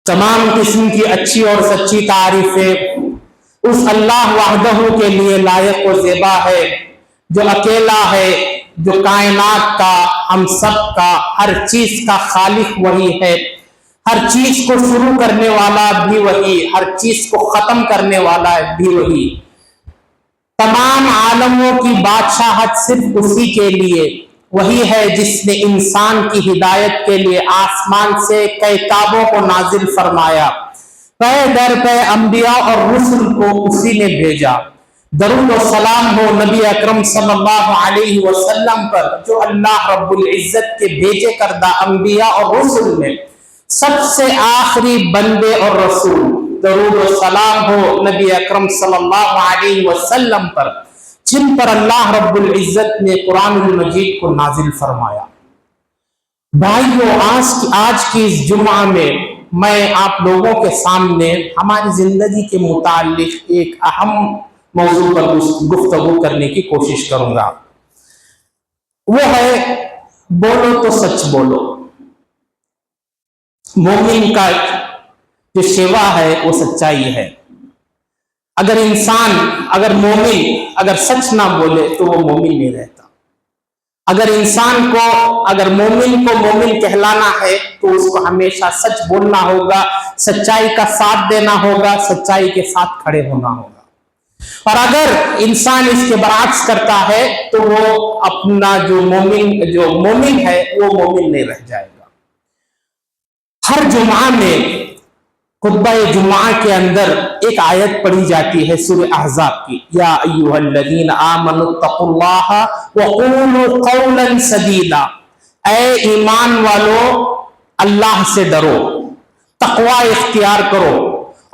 تمام قسم کی اچھی اور سچی تعریفیں اس اللہ وحدہ کے لیے لائق و زیبا ہے جو اکیلا ہے، جو کائنات کا، ہم سب کا، ہر چیز کا خالق وہی ہے، ہر چیز کو شروع کرنے والا بھی وہی، ہر چیز کو ختم کرنے والا بھی وہی، تمام عالموں کی بادشاہت صرف اسی کے لیے، وہی ہے جس نے انسان کی ہدایت کے لیے آسمان سے کئی کتابوں کو نازل فرمایا، پے در پے انبیاء اور رسل کو اسی نے بھیجا۔ درود و سلام ہو نبی اکرم صلی اللہ علیہ وسلم پر جو اللہ رب العزت کے بھیجے کردہ انبیاء اور رسل میں سب سے آخری بندے اور رسول۔ درود و سلام ہو نبی اکرم صلی اللہ علیہ وسلم پر جن پر اللہ رب العزت نے قرآن المجید کو نازل فرمایا۔ بھائیو، آج کی اس جمعہ میں آپ لوگوں کے سامنے ہماری زندگی کے متعلق ایک اہم موضوع پر گفتگو کرنے کی کوشش کروں گا، وہ ہے بولو تو سچ بولو۔ مومن کا جو شیوا ہے وہ سچائی ہے۔ اگر مومن سچ نہ بولے تو وہ مومن نہیں رہتا۔ اگر مومن کو مومن کہلانا ہے تو اس کو ہمیشہ سچ بولنا ہوگا، سچائی کا ساتھ دینا ہوگا، سچائی کے ساتھ کھڑے ہونا ہوگا۔ اور اگر انسان اس کے برعکس کرتا ہے تو وہ اپنا جو مومن ہے وہ مومن نہیں رہ جائے گا۔ ہر جمعہ میں خطبہ جمعہ کے اندر ایک آیت پڑھی جاتی ہے سورہ احزاب کی، یا ایھا الذین آمنوا اتقوا اللہ وقولوا قولا سدیدا، اے ایمان والو اللہ سے ڈرو، تقوی اختیار کرو۔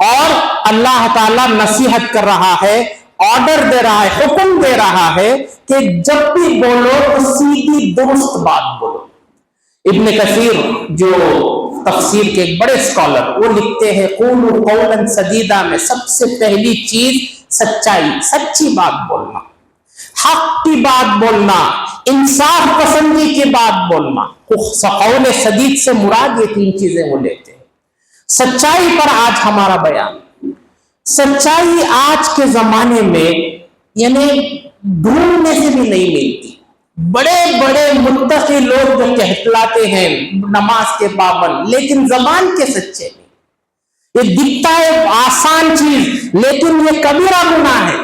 اور اللہ تعالیٰ نصیحت کر رہا ہے، آرڈر دے رہا ہے، حکم دے رہا ہے کہ جب بھی بولو تو سیدھی درست بات بولو۔ ابن کثیر جو تفسیر کے ایک بڑے اسکالر، وہ لکھتے ہیں قولوا قولا سدیدا میں سب سے پہلی چیز سچائی، سچی بات بولنا، حق کی بات بولنا، انصاف پسندی کی بات بولنا۔ قول سدید سے مراد یہ تین چیزیں وہ لیتے ہیں۔ سچائی پر آج ہمارا بیان۔ سچائی آج کے زمانے میں یعنی ڈھونڈنے سے بھی نہیں ملتی۔ بڑے بڑے متقی لوگ جو کہلاتے ہیں نماز کے پابند، لیکن زبان کے سچے نہیں۔ یہ دکھتا ہے آسان چیز لیکن یہ کبیرہ گناہ ہے۔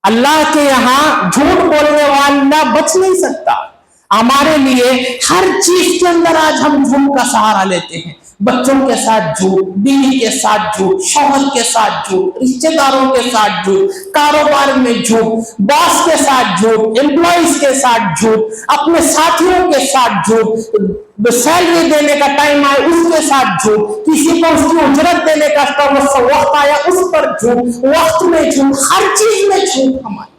اللہ کے یہاں جھوٹ بولنے والا بچ نہیں سکتا۔ ہمارے لیے ہر چیز کے اندر آج ہم جھوٹ کا سہارا لیتے ہیں۔ بچوں کے ساتھ جھوٹ، بیوی کے ساتھ جھوٹ، شوہر کے ساتھ جھوٹ، رشتہ داروں کے ساتھ جھوٹ، کاروبار میں جھوٹ، باس کے ساتھ جھوٹ، امپلائیز کے ساتھ جھوٹ، اپنے ساتھیوں کے ساتھ جھوٹ، سیلری دینے کا ٹائم آئے اس کے ساتھ جھوٹ، کسی کو اس کی اجرت دینے کا وقت آیا اس پر جھوٹ، وقت میں جھوٹ، ہر چیز میں جھوٹ ہماری،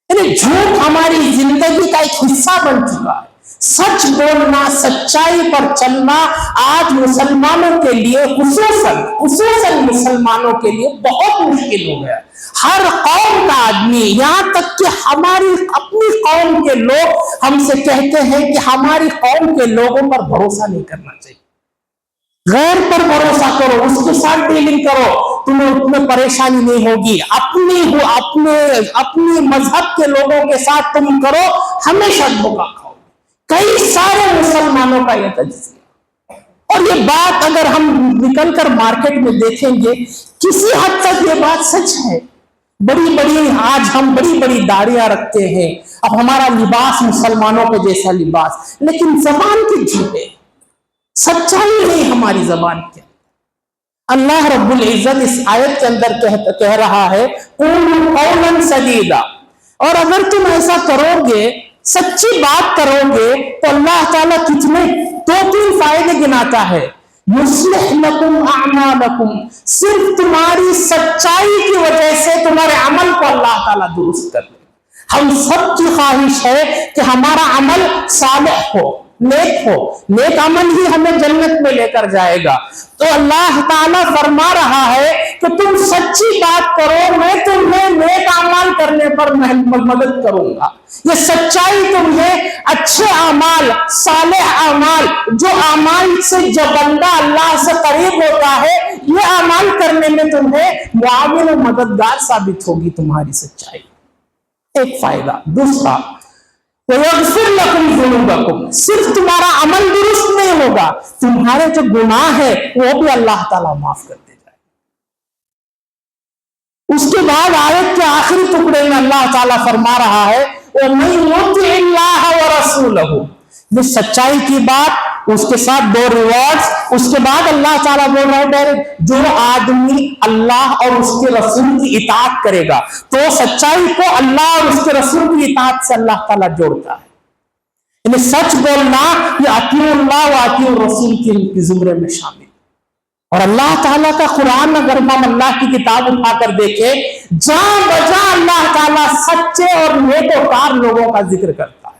یعنی جھوٹ ہماری زندگی کا ایک حصہ بن چکا ہے۔ سچ بولنا، سچائی پر چلنا آج مسلمانوں کے لیے خصوصاً مسلمانوں کے لیے بہت مشکل ہو گیا۔ ہر قوم کا آدمی، یہاں تک کہ ہماری اپنی قوم کے لوگ ہم سے کہتے ہیں کہ ہماری قوم کے لوگوں پر بھروسہ نہیں کرنا چاہیے، غیر پر بھروسہ کرو، اس کے ساتھ ڈیلنگ کرو، تمہیں اتنے پریشانی نہیں ہوگی، اپنی مذہب کے لوگوں کے ساتھ تم کرو، ہمیشہ دھوکا کھاؤ۔ کئی سارے مسلمانوں کا یہ تجزیہ، اور یہ بات اگر ہم نکل کر مارکیٹ میں دیکھیں گے کسی حد تک یہ بات سچ ہے۔ آج ہم بڑی بڑی داڑیاں رکھتے ہیں، اب ہمارا لباس مسلمانوں کے جیسا لباس، لیکن زبان کی جھوٹے، سچائی نہیں ہماری زبان کے۔ اللہ رب العزت اس آیت کے اندر کہہ رہا ہے قولوا قولا سدیدا، اور اگر تم ایسا کرو گے، سچی بات کرو گے تو اللہ تعالیٰ کتنے دو تین فائدے گناتا ہے۔ یصلح لکم اعمالکم، صرف تمہاری سچائی کی وجہ سے تمہارے عمل کو اللہ تعالیٰ درست کر لے۔ ہم سب کی خواہش ہے کہ ہمارا عمل صالح ہو، नेक हो, नेक अमल ही हमें जन्नत में लेकर जाएगा। तो अल्लाह ताला फरमा रहा है कि तुम सच्ची बात करो, मैं तुम्हें नेक अमल करने पर मदद करूंगा। ये सच्चाई तुम्हें अच्छे अमाल, सालेह अमाल, जो अमाल से जो बंदा अल्लाह से करीब होता है, ये अमाल करने में तुम्हें मुआविन और मददगार साबित होगी तुम्हारी सच्चाई। एक फायदा। दूसरा, सिर्फ तुम्हारा अमल दुरुस्त नहीं होगा, तुम्हारे जो गुनाह है वो भी अल्लाह ताला माफ कर दे जाए। उसके बाद आयत के आखिरी टुकड़े में अल्लाह ताला फरमा रहा है, ये सच्चाई की बात, उसके साथ 2 रिवॉर्ड्स। उसके बाद अल्लाह ताला बोल रहा है डायरेक्ट, जो आदमी अल्लाह और उसके रसूल की इताअत करेगा, तो सच्चाई को अल्लाह और उसके रसूल की इताअत से अल्लाह ताला जोड़ता है। यानी सच बोलना ये अतीउल्लाह व अतीउर रसूल के जुमरे में शामिल। और अल्लाह ताला का कुरान अगर हम अल्लाह की किताब उठाकर देखे, जहां बजा अल्लाह ताला सच्चे और नेकोकार लोगों का जिक्र करता है।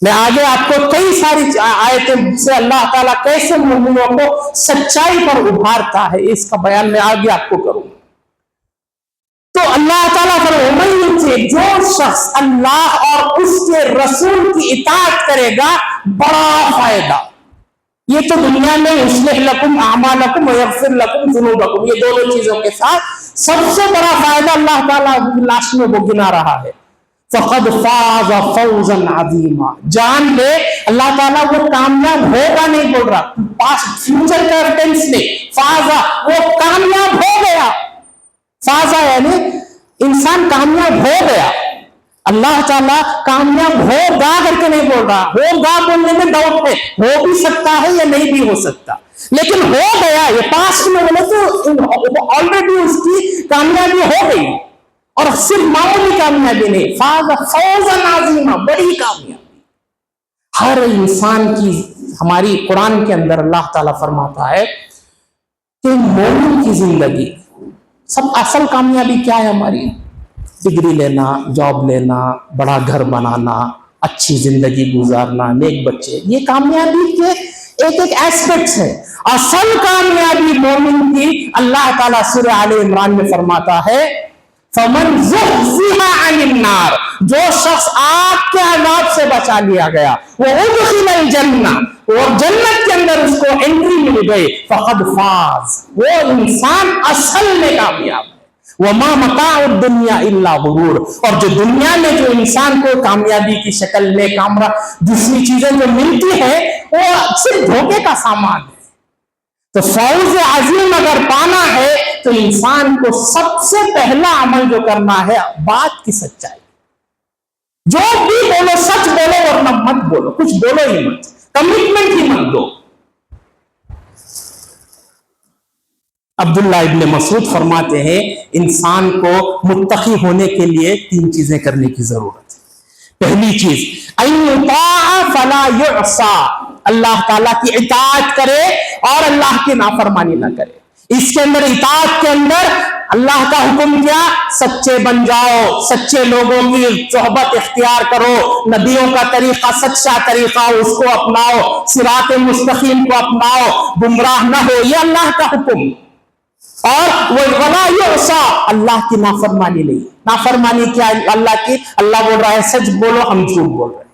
मैं आगे आपको कई सारी आयतें से अल्लाह ताला कैसे मोमिनों को सच्चाई पर उभारता है, इसका बयान मैं आगे आपको करूंगा। तो अल्लाह ताला फरमाते, जो शख्स अल्लाह और उसके रसूल की इताअत करेगा, बड़ा फायदा। ये तो दुनिया में युस्लिह लकुम अमालकुम व यगफिर लकुम ज़ुनूबकुम, ये दोनों चीजों के साथ सबसे बड़ा फायदा अल्लाह ताला लास्ट में वो गिना रहा है। फ़क़द फ़ाज़ फ़ौज़न अज़ीमा, जान ले अल्लाह ताला वो कामयाब होगा नहीं बोल रहा, पास्ट फ्यूचर का टेंस नहीं, फ़ाज़ा वो कामयाब हो गया। फ़ाज़ा यानी इंसान कामयाब हो गया। अल्लाह ताला कामयाब होगा करके नहीं बोल रहा, होगा बोलने में डाउट है, हो भी सकता है या नहीं भी हो सकता, लेकिन हो गया, ये पास्ट में बोले तो ऑलरेडी उसकी कामयाबी हो गई। और सिर्फ मामूली कामयाबी नहीं, फौजन आज़ीमा, बड़ी कामयाबी। हर इंसान की, हमारी कुरान के अंदर अल्लाह ताला फरमाता है कि मोमिन की जिंदगी सब असल कामयाबी क्या है हमारी? डिग्री लेना, जॉब लेना, बड़ा घर बनाना, अच्छी जिंदगी गुजारना, नेक बच्चे, ये कामयाबी के एक एक एस्पेक्ट्स है। असल कामयाबी मोमिन की अल्लाह ताला सूरह आले इमरान में फरमाता है, फमन ज़ुहज़िहा अनिन नार, जो शख्स आग के अज़ाब से बचा लिया गया, वो उदखिलल जन्ना, और जन्नत के अंदर उसको एंट्री मिल गई, फ़क़द फ़ाज़, वो इंसान असल में कामयाब है। वमा मताउद दुनिया इल्ला गुरूर, और जो दुनिया में जो इंसान को कामयाबी की शक्ल में कामरा दूसरी चीजें जो मिलती है, वो सिर्फ धोखे का सामान है। तो फौज अजीम अगर पाना है तो इंसान को सबसे पहला अमल जो करना है, बात की सच्चाई। जो भी बोलो सच बोलो, वरना मत बोलो, कुछ बोलो ही मत, कमिटमेंट ही मत दो। अब्दुल्ला इब्न मसूद फरमाते हैं, इंसान को मुत्तकी होने के लिए 3 चीजें करने की जरूरत है। पहली चीज, फला युअसा, अल्लाह ताला की इताअत करे और अल्लाह की नाफरमानी ना करे। इसके अंदर इताअत के अंदर अल्लाह का हुक्म क्या? सच्चे बन जाओ, सच्चे लोगों की सोहबत इख्तियार करो, नबियों का तरीका सच्चा तरीका उसको अपनाओ, सिरात मुस्तकीम को अपनाओ, गुमराह ना हो, ये अल्लाह का हुक्म। और वो वला युसा, अल्लाह की नाफरमानी नहीं। नाफरमानी क्या है अल्लाह की? अल्लाह बोल रहा है सच बोलो, हम झूठ बोल रहे हैं।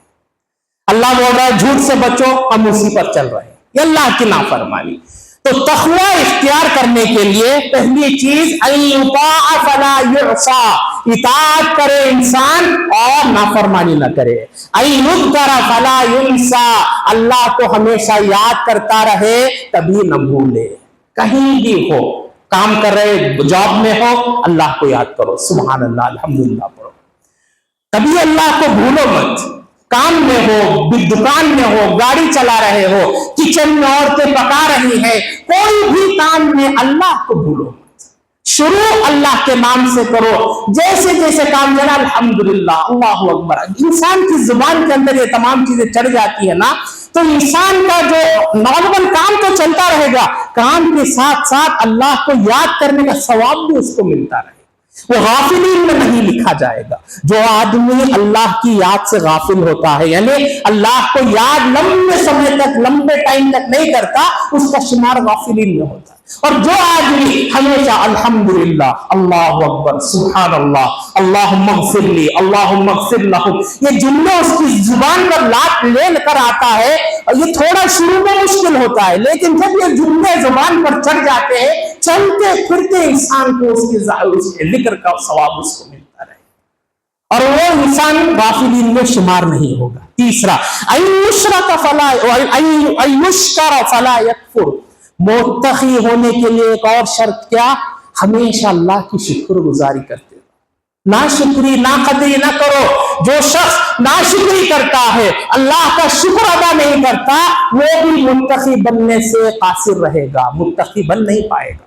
अल्लाह बोल रहा है झूठ से बचो, हम उसी पर चल रहे हैं, ये अल्लाह की नाफरमानी। तो तक़वा इख्तियार करने के लिए पहली चीज फला युसा, इताअत करे इंसान और नाफरमानी न करे। फला युनसा, अल्लाह को हमेशा याद करता रहे, कभी न भूले। कहीं भी हो, काम कर रहे, जॉब में हो, अल्लाह को याद करो, सुभान अल्लाह, अल्हम्दुलिल्लाह पढ़ो। कभी अल्लाह को भूलो मत। काम में हो, दुकान में हो, गाड़ी चला रहे हो, किचन में औरतें पका रही है, कोई भी काम में अल्लाह को भूलो मत। शुरू अल्लाह के नाम से करो। जैसे जैसे काम चला, अल्हम्दुलिल्लाह, अल्लाहु अकबर, इंसान की जुबान के अंदर ये तमाम चीजें चढ़ जाती है ना, तो इंसान का जो नॉर्मल काम तो चलता रहेगा, काम के साथ साथ अल्लाह को याद करने का सवाब भी उसको मिलता रहे। وہ غافلین میں نہیں لکھا جائے گا. جو آدمی اللہ کی یاد سے غافل ہوتا ہے، یعنی اللہ کو یاد لمبے سمے تک، لمبے ٹائم تک نہیں کرتا، اس کا شمار غافلین میں ہوتا ہے. اور جو آدمی ہمیشہ الحمدللہ، اللہ اکبر، سبحان اللہ، اللہم اغفر لی، اللہم اغفر لہم، یہ جملے اس کی زبان پر لات لے کر آتا ہے، اور یہ تھوڑا شروع میں مشکل ہوتا ہے، لیکن جب یہ جملے زبان پر چڑھ جاتے ہیں، چلتے پھرتے انسان کو اس کے ذکر کا ثواب اس کو ملتا رہے، اور وہ انسان غافلین میں شمار نہیں ہوگا. تیسرا، ایشکر فلا یکفر، متقی ہونے کے لیے ایک اور شرط کیا؟ ہمیشہ اللہ کی شکر گزاری کرتے ہو، ناشکری ناقدری نہ کرو. جو شخص ناشکری کرتا ہے، اللہ کا شکر ادا نہیں کرتا، وہ بھی متقی بننے سے قاصر رہے گا، متقی بن نہیں پائے گا.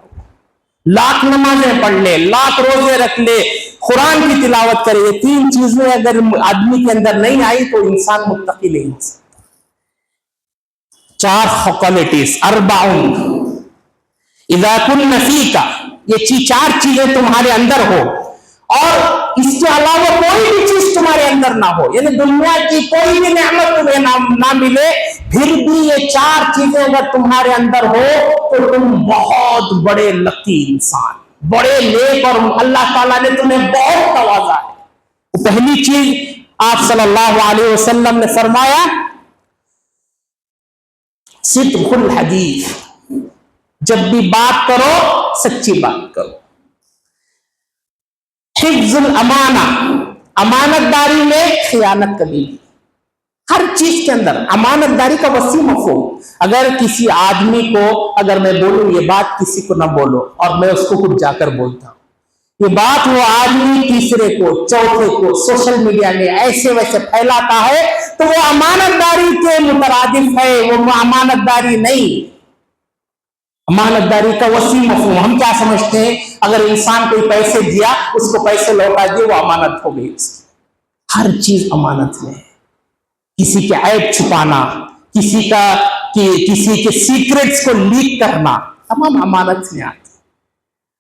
لاکھ نمازیں پڑھ لے، لاکھ روزے رکھ لے، قرآن کی تلاوت کرے، یہ تین چیزیں اگر آدمی کے اندر نہیں آئی تو انسان متقی نہیں ہو سکتا. 4 کوالٹیز، اربعون اذا کن فیک، یہ 4 چیزیں تمہارے اندر ہو، اور اس کے علاوہ کوئی بھی چیز تمہارے اندر نہ ہو، یعنی دنیا کی کوئی بھی نعمت تمہیں نہ ملے، پھر بھی یہ 4 چیزیں اگر تمہارے اندر ہو تو تم بہت بڑے لکی انسان، بڑے نیک، اور اللہ تعالیٰ نے تمہیں بہت نوازا ہے. پہلی چیز آپ صلی اللہ علیہ وسلم نے فرمایا صدق الحدیث، جب بھی بات کرو سچی بات کرو. حفظ الامانہ، امانت داری میں خیانت کبھی نہیں. ہر چیز کے اندر امانت داری کا وسیع مفہوم. اگر کسی آدمی کو، اگر میں بولوں یہ بات کسی کو نہ بولو، اور میں اس کو کچھ جا کر بولتا ہوں، یہ بات وہ آدمی تیسرے کو، چوتھے کو سوشل میڈیا میں ایسے ویسے پھیلاتا ہے، تو وہ امانت داری کے مترادف ہے، وہ امانت داری نہیں. امانت داری کا وسیع مفہوم ہم کیا سمجھتے ہیں؟ اگر انسان کوئی پیسے دیا، اس کو پیسے لوٹا دیے، وہ امانت ہو گئی اس کی. ہر چیز امانت میں ہے. کسی کے عیب چھپانا، کسی کے سیکرٹس کو لیک کرنا، تمام امانت میں آتی.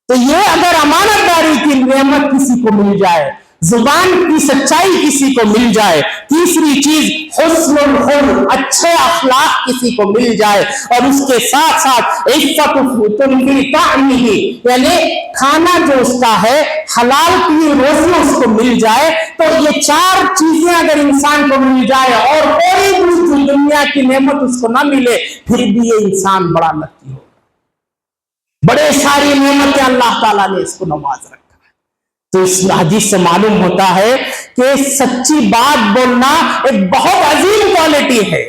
تو یہ اگر امانت داری کی نعمت کسی کو مل جائے، زبان کی سچائی کسی کو مل جائے، تیسری چیز حسن الخلق، اچھے اخلاق کسی کو مل جائے، اور اس کے ساتھ ساتھ عفت فی طعمہ، یعنی کھانا جو اس کا ہے حلال کی روزی اس کو مل جائے، تو یہ 4 چیزیں اگر انسان کو مل جائے اور کوئی دوسری دنیا کی نعمت اس کو نہ ملے، پھر بھی یہ انسان بڑا لکی ہو. بڑے ساری نعمتیں اللہ تعالیٰ نے اس کو نواز رکھا ہے. تو اس حدیث سے معلوم ہوتا ہے کہ سچی بات بولنا ایک بہت عظیم کوالٹی ہے.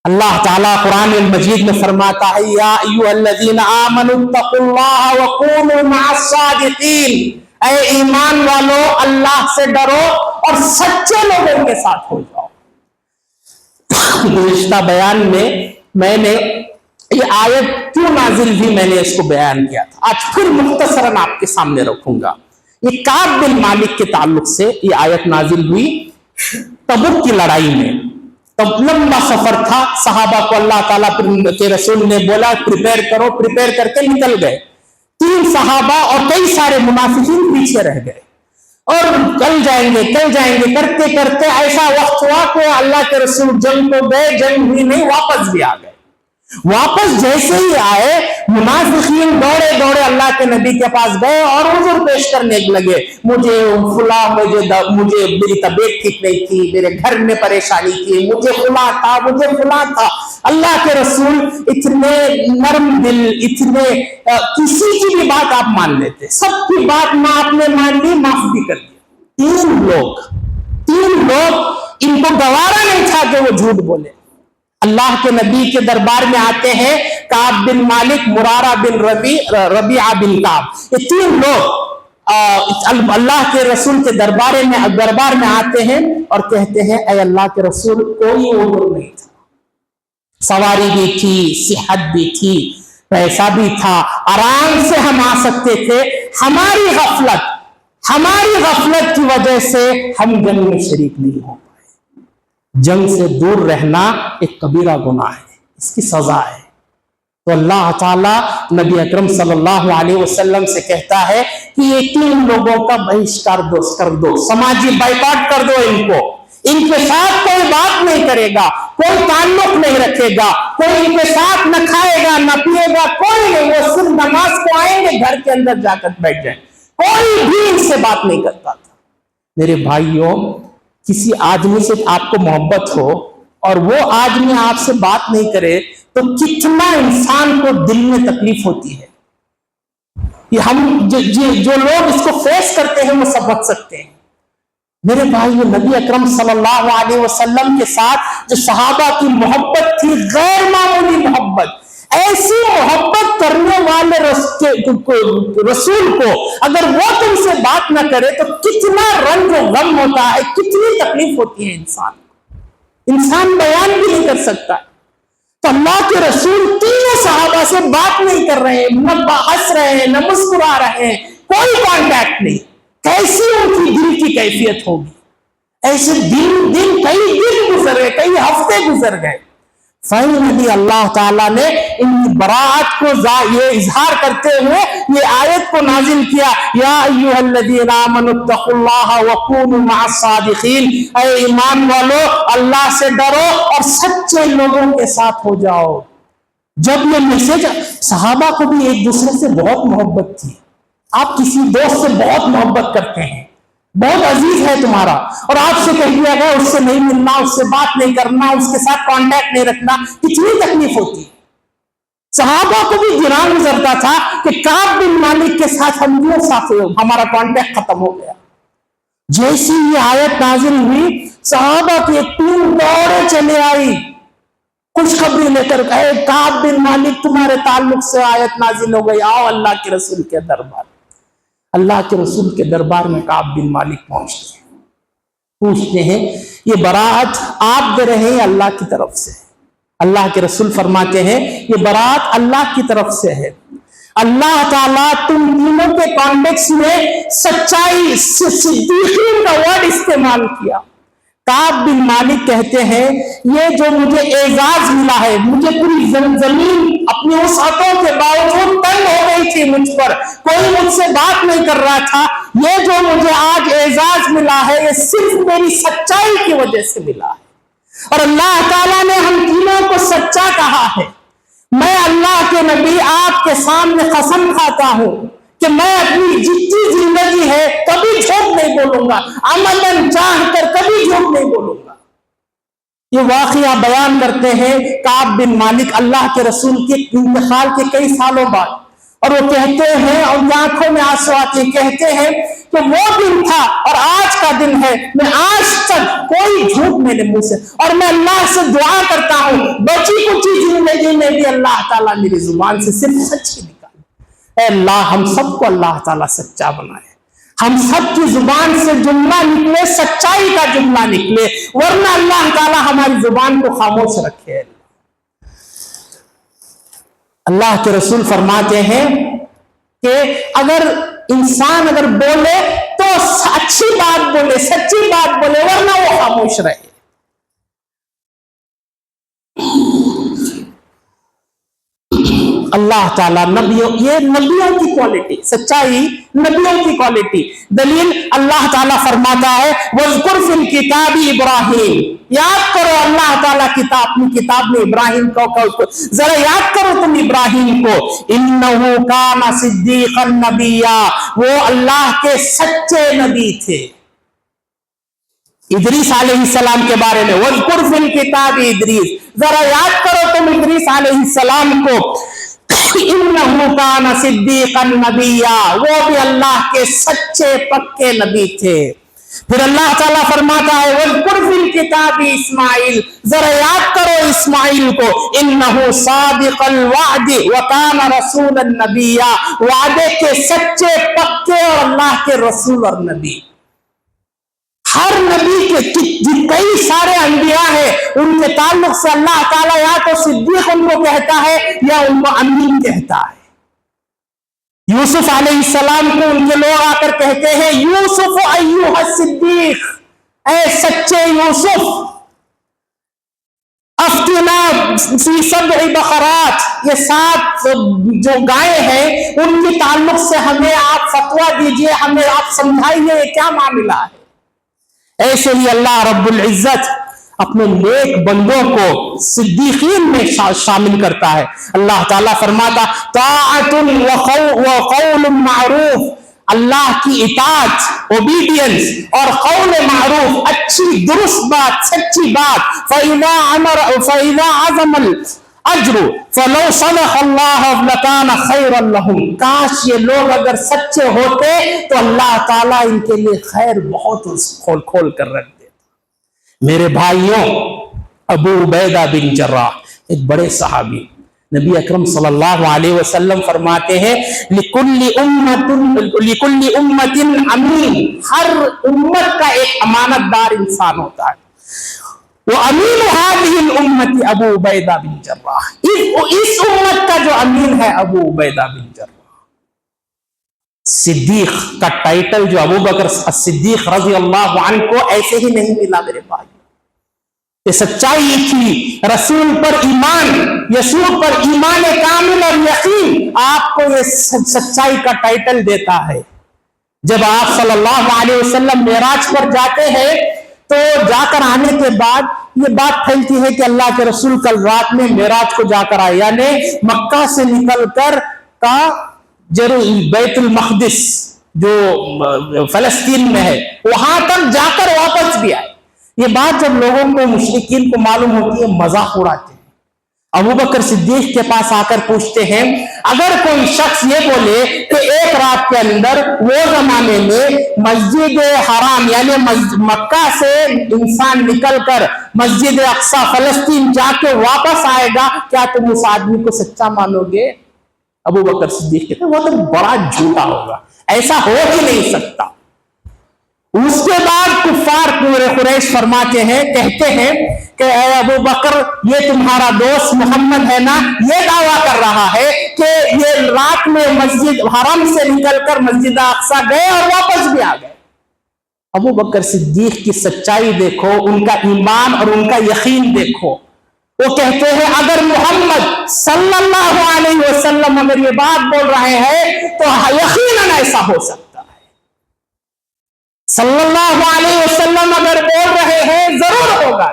اللہ تعالیٰ قرآن المجید میں فرماتا ہے یا ایھا الذین آمنوا اتقوا اللہ وکونوا مع الصادقین، اے ایمان والو اللہ سے ڈرو اور سچے لوگوں کے ساتھ ہو جاؤ. گزشتہ بیان میں نے یہ آیت کیوں نازل ہوئی میں نے اس کو بیان کیا تھا. آج پھر مختصراً آپ کے سامنے رکھوں گا. یہ کعب بن مالک کے تعلق سے یہ آیت نازل ہوئی تبوک کی لڑائی میں. تب لمبا سفر تھا، صحابہ کو اللہ تعالیٰ کے رسول نے بولا پریپئر کرو، پریپئر کر کے نکل گئے. 3 صحابہ اور کئی سارے منافقین پیچھے رہ گئے، اور کل جائیں گے کرتے کرتے ایسا وقت ہوا کہ اللہ کے رسول جنگ کو گئے، جنگ ہوئی نہیں، واپس بھی آ گئے. واپس جیسے ہی آئے، منافقین دوڑے اللہ کے نبی کے پاس گئے اور عذر پیش کرنے لگے. مجھے میری طبیعت ٹھیک نہیں تھی، میرے گھر میں پریشانی تھی، مجھے فلاں تھا. اللہ کے رسول اتنے نرم دل، اتنے کسی کی بھی بات آپ مان لیتے، سب کی بات آپ نے مان لی، معاف بھی کر دیا. 3 لوگ ان کو گوارا نہیں تھا کہ وہ جھوٹ بولے. اللہ کے نبی کے دربار میں آتے ہیں کعب بن مالک، مرارہ بن ربیعہ بن کعب، یہ 3 لوگ اللہ کے رسول کے دربار میں آتے ہیں اور کہتے ہیں اے اللہ کے رسول کوئی عذر نہیں تھا، سواری بھی تھی، صحت بھی تھی، پیسہ بھی تھا، آرام سے ہم آ سکتے تھے، ہماری غفلت کی وجہ سے ہم جنگ میں شریک نہیں ہو. جنگ سے دور رہنا ایک کبیرہ گناہ ہے، اس کی سزا ہے. تو اللہ تعالیٰ نبی اکرم صلی اللہ علیہ وسلم سے کہتا ہے کہ یہ 3 لوگوں کا بہشکار کر دو، سماجی بائیکاٹ کر دو ان کے ساتھ کوئی بات نہیں کرے گا، کوئی تعلق نہیں رکھے گا، کوئی ان کے ساتھ نہ کھائے گا نہ پیے گا، کوئی نہیں، وہ صرف نماز کو آئیں گے، گھر کے اندر جا کر بیٹھ جائیں، کوئی بھی ان سے بات نہیں کرتا تھا۔ میرے بھائیوں، کسی آدمی سے آپ کو محبت ہو اور وہ آدمی آپ سے بات نہیں کرے تو کتنا انسان کو دل میں تکلیف ہوتی ہے۔ یہ ہم جو لوگ اس کو فیس کرتے ہیں وہ سمجھ سکتے ہیں۔ میرے بھائی، نبی اکرم صلی اللہ علیہ وسلم کے ساتھ جو صحابہ کی محبت تھی، غیر معمولی محبت، ایسی محبت کرنے والے رسول کو اگر وہ تم سے بات نہ کرے تو کتنا رنج و غم ہوتا ہے، کتنی تکلیف ہوتی ہے انسان بیان بھی نہیں کر سکتا۔ تو اللہ کے رسول 3 صحابہ سے بات نہیں کر رہے ہیں، نہ ہنس رہے ہیں، نہ مسکرا رہے ہیں، کوئی کانٹیکٹ نہیں۔ کیسی ان کی دل کی کیفیت ہوگی؟ ایسے کئی دن گزر گئے، کئی ہفتے گزر گئے، فائنلی اللہ تعالیٰ نے ان کی براءت کو یہ اظہار کرتے ہوئے یہ آیت کو نازل کیا، یا ایھا الذین آمنوا اتقوا اللہ وکونوا مع الصادقین، اے ایمان والو اللہ سے ڈرو اور سچے لوگوں کے ساتھ ہو جاؤ۔ جب یہ میسج، صحابہ کو بھی ایک دوسرے سے بہت محبت تھی، آپ کسی دوست سے بہت محبت کرتے ہیں، بہت عزیز ہے تمہارا، اور آپ سے کہہ دیا گیا اس سے نہیں ملنا، اس سے بات نہیں کرنا، اس کے ساتھ کانٹیکٹ نہیں رکھنا، کتنی تکلیف ہوتی ہے۔ صحابہ کو بھی گراں گزرتا تھا کہ کعب بن مالک کے ساتھ ہم کیوں ساتھ ہوئے، ہمارا کانٹیکٹ ختم ہو گیا۔ جیسی یہ آیت نازل ہوئی، صحابہ کی ایک ٹیم دوڑے چلے آئی، خوشخبری لے کر کہے کعب بن مالک تمہارے تعلق سے آیت نازل ہو گئی، آؤ اللہ کے رسول کے دربار۔ اللہ کے رسول کے دربار میں کعب بن مالک پہنچتے ہیں، پوچھتے ہیں یہ براءت آپ دے رہے ہیں اللہ کی طرف سے؟ اللہ کے رسول فرماتے ہیں یہ براءت اللہ کی طرف سے ہے، اللہ تعالیٰ تم تینوں کے کانٹیکس میں سچائی، صدیقین کا ورڈ استعمال کیا۔ کعب بن مالک کہتے ہیں یہ جو مجھے اعزاز ملا ہے، مجھے پوری زمین اپنی وسعتوں کے باوجود تنگ ہو گئی تھی مجھ پر، کوئی مجھ سے بات نہیں کر رہا تھا، یہ جو مجھے آج اعزاز ملا ہے یہ صرف میری سچائی کی وجہ سے ملا ہے، اور اللہ تعالیٰ نے ہم تینوں کو سچا کہا ہے۔ میں اللہ کے نبی آپ کے سامنے قسم کھاتا ہوں کہ میں اپنی جتنی زندگی ہے کبھی جھوٹ نہیں بولوں گا، عملاً چاہ کر کبھی جھوٹ نہیں بولوں گا۔ یہ واقعہ بیان کرتے ہیں کعب بن مالک اللہ کے رسول کے انتقال کے کئی سالوں بعد، اور وہ کہتے ہیں، اور آنکھوں میں آنسو آتے کہتے ہیں کہ وہ دن تھا اور آج کا دن ہے، میں آج تک کوئی جھوٹ میرے منہ سے، اور میں اللہ سے دعا کرتا ہوں بچی کچی زندگی میں بھی اللہ تعالیٰ میری زبان سے صرف سچ ہی نکالے۔ اے اللہ ہم سب کو اللہ تعالیٰ سچا بنائے، ہم سب کی زبان سے جملہ نکلے سچائی کا جملہ نکلے، ورنہ اللہ تعالیٰ ہماری زبان کو خاموش رکھے۔ اللہ کے رسول فرماتے ہیں کہ اگر انسان بولے تو اچھی بات بولے، سچی بات بولے، ورنہ وہ خاموش رہے۔ اللہ تعالیٰ یہ نبیوں کی کوالٹی، سچائی نبیوں کی کوالٹی۔ دلیل اللہ تعالیٰ فرماتا ہے وَاذْكُرْ فِي الْكِتَابِ إِبْرَاهِيمَ، یاد کرو اللہ تعالیٰ اپنی کتاب میں ابراہیم کو ذرا یاد کرو تم ابراہیم کو، إِنَّهُ كَانَ صِدِّيقًا نَبِيًّا، وہ اللہ کے سچے نبی تھے۔ ادریس علیہ السلام کے بارے میں وَاذْكُرْ فِي الْكِتَابِ إِدْرِيسَ، ذرا یاد کرو تم ادریس علیہ السلام کو، إِنَّهُ كَانَ صِدِّيقًا نَبِيًّا، وہ بھی اللہ کے سچے پکے نبی تھے۔ پھر اللہ تعالیٰ فرماتا ہے وَاذْكُرْ فِي الْكِتَابِ إِسْمَاعِيلَ، ذرا یاد کرو اسماعیل کو، إِنَّهُ صَادِقَ الْوَعْدِ وَكَانَ رَسُولًا نَبِيًّا، وعدے کے سچے پکے اور اللہ کے رسول اور نبی۔ ہر نبی کے کئی سارے انبیاء ہیں، ان کے تعلق سے اللہ تعالیٰ یا تو صدیق ان کو کہتا ہے یا ان کو امین کہتا ہے۔ یوسف علیہ السلام کو ان کے لوگ آ کر کہتے ہیں یوسف ایھا الصدیق، اے سچے یوسف، افتنا फी सब'i बकरात, ये 7 जो गायें हैं उनके ताल्लुक से हमें आप फतवा दीजिए, हमें आप समझाइए क्या मामला है। ऐसे ही अल्लाह रब्बुल इज्जत अपने नेक बंदों को सिद्दीकीन में शामिल करता है। अल्लाह ताला फरमाता ताअतुन व क़ौलुन मारूफ, अल्लाह की इताअत ओबीडियंस और कौल मारूफ अच्छी दुरुस्त बात सच्ची बात। फ़इज़ा अज़मल अज्रु फ़लौ सदक़ल्लाहु लकान खैरन लहुम, काश ये लोग अगर सच्चे होते तो अल्लाह ताला इनके लिए खैर बहुत खोल खोल कर रख देता। मेरे भाइयों, अबू उबैदा बिन जर्राह एक बड़े सहाबी, नबी अकरम सल्लल्लाहु अलैहि वसल्लम फरमाते हैं लिकुल्ली उम्मतिन अमीन, हर उम्मत का एक अमानतदार इंसान होता है। वो अमीन हादिहिल उम्मती अबू उबैदा बिन जर्राह, इस उम्मत का जो अमीन है अबू उबैदा बिन जर्राह। सिद्दीक का टाइटल जो अबू बकर सिद्दीक रज़ी अल्लाहु अन्हु को ऐसे ही नहीं मिला मेरे भाई, ये सच्चाई थी, रसूल पर ईमान, यसूर पर ईमान कामिल और यकीन आपको ये सच्चाई का टाइटल देता है। जब आप सल्लल्लाहु अलैहि वसल्लम मेराज पर जाते हैं तो जाकर आने के बाद ये बात फैलती है कि अल्लाह के रसूल कल रात में मेराज को जाकर आए, यानी मक्का से निकलकर का बैतुल मक़दिस जो फलस्तीन में है वहां तक जाकर वापस भी आए। ये बात जब लोगों को मुशरिकीन को मालूम होती है मजाक उड़ाते हैं। अबू बकर सिद्दीक के पास आकर पूछते हैं अगर कोई शख्स ये बोले कि एक रात के अंदर वो जमाने में मस्जिद हराम यानी मक्का से इंसान निकलकर मस्जिद अक्सा फलस्तीन जाके वापस आएगा, क्या तुम उस आदमी को सच्चा मानोगे? अबू बकर सिद्दीक कहते वो तो बड़ा झूठा होगा, ऐसा हो ही नहीं सकता। उसके बाद कुफार पूरे कुरैश फरमाते हैं, कहते हैं कि अबू बकर ये तुम्हारा दोस्त मोहम्मद है ना, ये दावा कर रहा है कि ये रात में मस्जिद हरम से निकलकर मस्जिद अक्सा गए और वापस भी आ गए। अबू बकर सिद्दीक की सच्चाई देखो, उनका ईमान और उनका यकीन देखो। वो कहते हैं अगर मोहम्मद सल्लल्लाहु अलैहि वसल्लम अगर ये बात बोल रहे हैं तो यकीनन ऐसा हो सकता है। सल्लल्लाहु अलैहि वसल्लम अगर बोल रहे हैं जरूर होगा।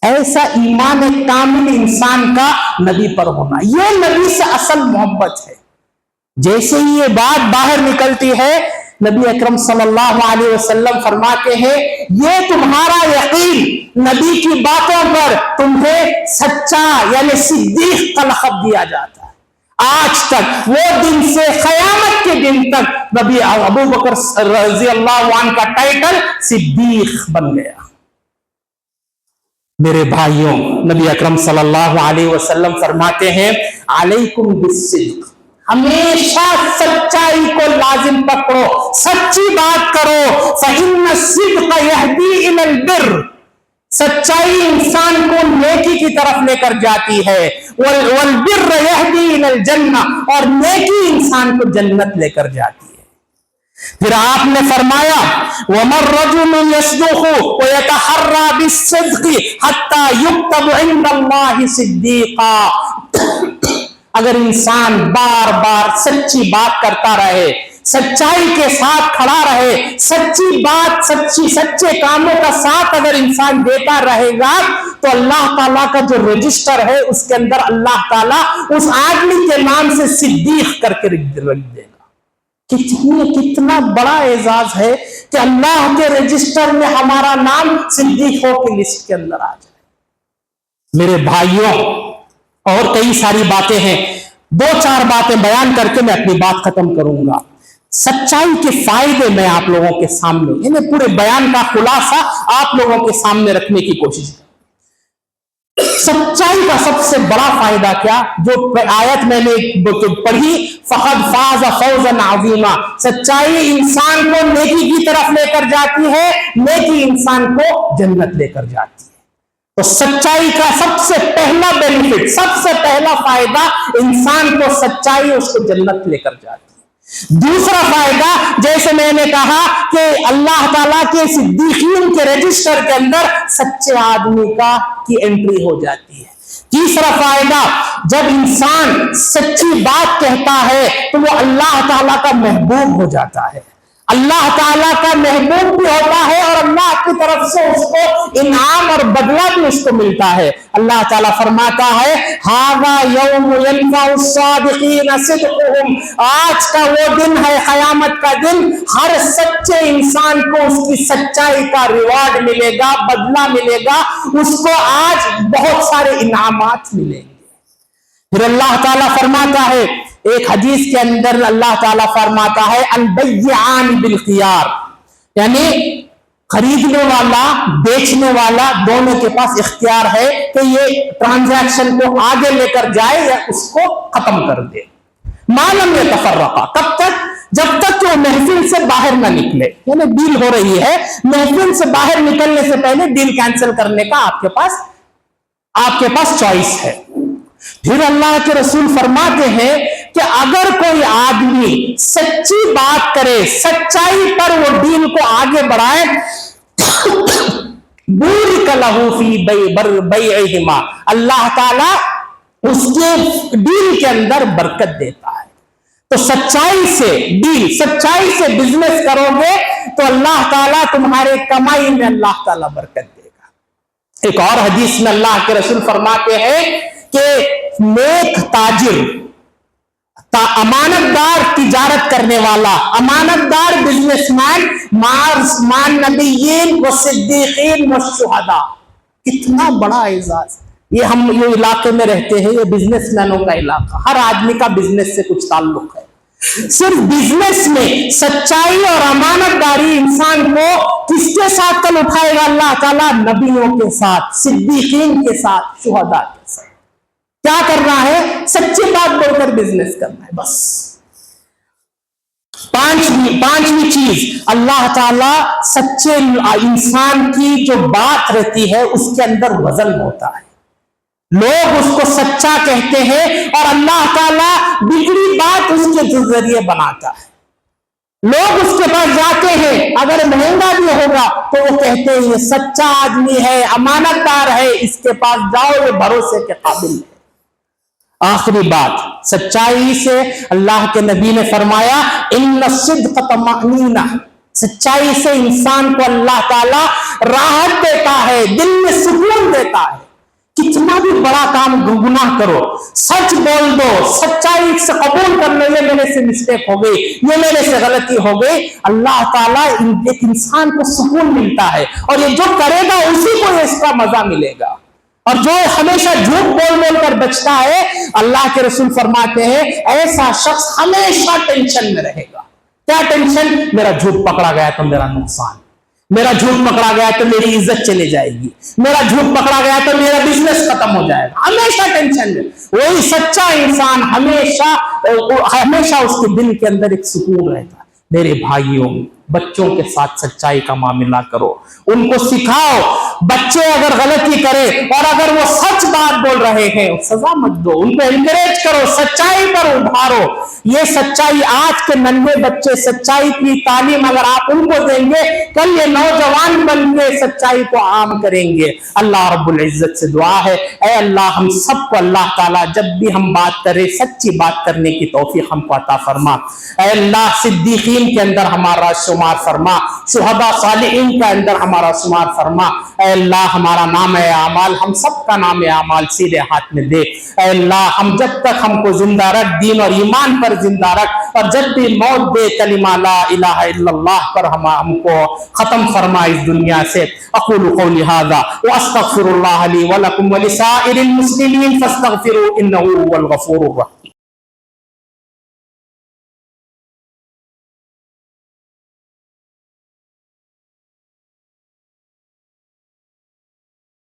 ऐसा ईमान एक कामिल इंसान का नबी पर होना, यह नबी से असल मोहब्बत है। जैसे ही ये बात बाहर निकलती है नबी अकरम सल्लल्लाहु अलैहि वसल्लम फरमाते हैं ये तुम्हारा यकीन, नबी की बातों पर तुम्हें सच्चा यानी सिद्दीक का लक़ब दिया जाता है। आज तक वो दिन से क़यामत के दिन तक नबी अबू बकर रज़ी अल्लाहु अन्हु का टाइटल सिद्दीक बन गया। मेरे भाइयों, नबी अकरम सल्लल्लाहु अलैहि वसल्लम फरमाते हैं अलैकुम बिस्सिद्क़, हमेशा सच्चाई को लाजिम पकड़ो, सच्ची बात करो। फ़इन्न सिद्क़ यहदी इलल बिर्र, सच्चाई इंसान को नेकी की तरफ लेकर जाती है। वल बिर्र यहदी इलल जन्ना, और नेकी इंसान को जन्नत लेकर जाती है। फिर आपने फरमाया वमर रजुलु यस्दुक़ु व यतहर्रा बिस्सिद्क़ि हत्ता युक्तब इंदल्लाहि सिद्दीक़ा, अगर इंसान बार बार सच्ची बात करता रहे, सच्चाई के साथ खड़ा रहे, सच्ची बात सच्चे कामों का साथ अगर इंसान देता रहेगा तो अल्लाह ताला का जो रजिस्टर है उसके अंदर अल्लाह ताला उस आदमी के नाम से सिद्दीक करके रख देगा। कितना बड़ा एजाज है कि अल्लाह के रजिस्टर में हमारा नाम सिद्दीकों की लिस्ट के अंदर आ जाए। मेरे भाइयों, और कई सारी बातें हैं, 2-4 बातें बयान करके मैं अपनी बात खत्म करूंगा। सच्चाई के फायदे मैं आप लोगों के सामने, यानी पूरे बयान का खुलासा आप लोगों के सामने रखने की कोशिश करूं। सच्चाई का सबसे बड़ा फायदा क्या, जो आयत मैंने पढ़ी, फक़द फ़ाज़ फ़ौज़न अज़ीमा, सच्चाई इंसान को नेकी की तरफ लेकर जाती है, नेकी इंसान को जन्नत लेकर जाती है। तो सच्चाई का सबसे पहला बेनिफिट, सबसे पहला फायदा, इंसान को सच्चाई उसको जन्नत लेकर जाती है। दूसरा फायदा, जैसे मैंने कहा कि अल्लाह ताला के सिद्दीकीन के रजिस्टर के अंदर सच्चे आदमी की एंट्री हो जाती है। तीसरा फायदा, जब इंसान सच्ची बात कहता है तो वो अल्लाह ताला का महबूब हो जाता है, अल्लाह ताला का महबूब भी होता है और अल्लाह की तरफ से उसको इनाम और बदला भी उसको मिलता है। अल्लाह ताला फरमाता है, हाज़ा यौम यनफ़उ सादिक़ीन सिद्क़ुहुम, आज का वो दिन है, क़यामत का दिन, हर सच्चे इंसान को उसकी सच्चाई का रिवार्ड मिलेगा, बदला मिलेगा, उसको आज बहुत सारे इनामात मिलेंगे। फिर अल्लाह ताला फरमाता है, एक हदीस के अंदर अल्लाह ताला फरमाता है, अल-बय्यान बिल-खियार, यानी खरीदने वाला बेचने वाला दोनों के पास इख्तियार है कि ये ट्रांजैक्शन को आगे लेकर जाए या उसको खत्म कर दे। मालम यतफर्रक़ा, कब तक? जब तक कि वो महफिल से बाहर ना निकले, यानी डील हो रही है, महफिल से बाहर निकलने से पहले डील कैंसिल करने का आपके पास चॉइस है। फिर अल्लाह के रसूल फरमाते हैं कि अगर कोई आदमी सच्ची बात करे, सच्चाई पर वो डील को आगे बढ़ाए, बुरिक लहू फी बैइहिमा, अल्लाह ताला उसके डील के अंदर बरकत देता है। तो सच्चाई से डील, सच्चाई से बिजनेस करोगे तो अल्लाह ताला तुम्हारे कमाई में अल्लाह ताला बरकत देगा। एक और हदीस में अल्लाह के रसूल फरमाते हैं कि नेक ताजिर, अमानतदार तिजारत करने वाला, अमानतदार बिजनेसमैन, मान नबीयीन व सिद्दीकीन व शुहदा, कितना बड़ा एजाज। ये हम ये इलाके में रहते हैं, ये बिजनेसमैनों का इलाका, हर आदमी का बिजनेस से कुछ ताल्लुक है। सिर्फ बिजनेस में सच्चाई और अमानतदारी इंसान को किसके साथ कल उठाएगा अल्लाह ताला? नबियों के साथ, सिद्दीकीन के साथ, शुहदा के साथ। क्या करना है? सच्ची बात बोलकर बिजनेस करना है, बस। पांचवी चीज, अल्लाह ताला सच्चे इंसान की जो बात रहती है उसके अंदर वजन होता है, लोग उसको सच्चा कहते हैं और अल्लाह ताला बिगड़ी बात उसके जरिए बनाता है। लोग उसके पास जाते हैं, अगर महंगा भी होगा तो वो कहते हैं ये सच्चा आदमी है, अमानतदार है, इसके पास जाओ, ये भरोसे के काबिल है। आखिरी बात, सच्चाई से अल्लाह के नबी ने फरमाया, इन्न सिद्क़ तमअनीना, सच्चाई से इंसान को अल्लाह ताला राहत देता है, दिल में सुकून देता है। कितना भी बड़ा काम गुनाह करो, सच बोल दो, सच्चाई से कबूल कर लो, ये मेरे से मिस्टेक हो गई, ये मेरे से गलती हो गई, अल्लाह ताला एक इंसान को सुकून मिलता है और ये जो करेगा उसी को इसका मजा मिलेगा। और जो हमेशा झूठ बोल बोल कर बचता है, अल्लाह के रसूल फरमाते हैं ऐसा शख्स हमेशा टेंशन में रहेगा। क्या टेंशन? मेरा झूठ पकड़ा गया तो मेरा नुकसान, मेरा झूठ पकड़ा गया तो मेरी इज्जत चली जाएगी, मेरा झूठ पकड़ा गया तो मेरा बिजनेस खत्म हो जाएगा, हमेशा टेंशन में। वही सच्चा इंसान हमेशा उसके दिल के अंदर एक सुकून रहता है। मेरे भाइयों, बच्चों के साथ सच्चाई का मामला करो, उनको सिखाओ। बच्चे अगर गलती करें और अगर वो सच बात बोल रहे हैं, सजा मत दो, उनको एनकरेज करो, सच्चाई पर उभारो। ये सच्चाई, आज के नन्हे बच्चे सच्चाई की तालीम अगर आप उनको देंगे, कल ये नौजवान बन के सच्चाई को आम करेंगे। अल्लाह रब्बुल इज्जत से दुआ है, ऐ अल्लाह हम सबको अल्लाह ताला जब भी हम बात करें सच्ची बात करने की तौफीक हमको अता फरमा। ऐ अल्लाह सिद्दीकीन के अंदर हमारा शुमार फरमा, शुहदा सालिहीन के अंदर हमारा शुमार फरमा। ऐ अल्लाह हमारा नाम है आमाल, हम सबका नाम है आमाल सीधे हाथ में दे। ऐ अल्लाह हम जब तक हमको जिंदा रख, दीन और ईमान पर जिंदा रख, और जब भी मौत दे कलिमा ला इलाहा इल्लल्लाह पर हमको खत्म फरमा इस दुनिया से। अक़ूलु क़ौली हाज़ा व अस्तग़फ़िरुल्लाह ली व लकुम व लिसाइरिल मुस्लिमीन फस्तग़फ़िरू इन्नहु हुवल गफ़ूरुर रहीम।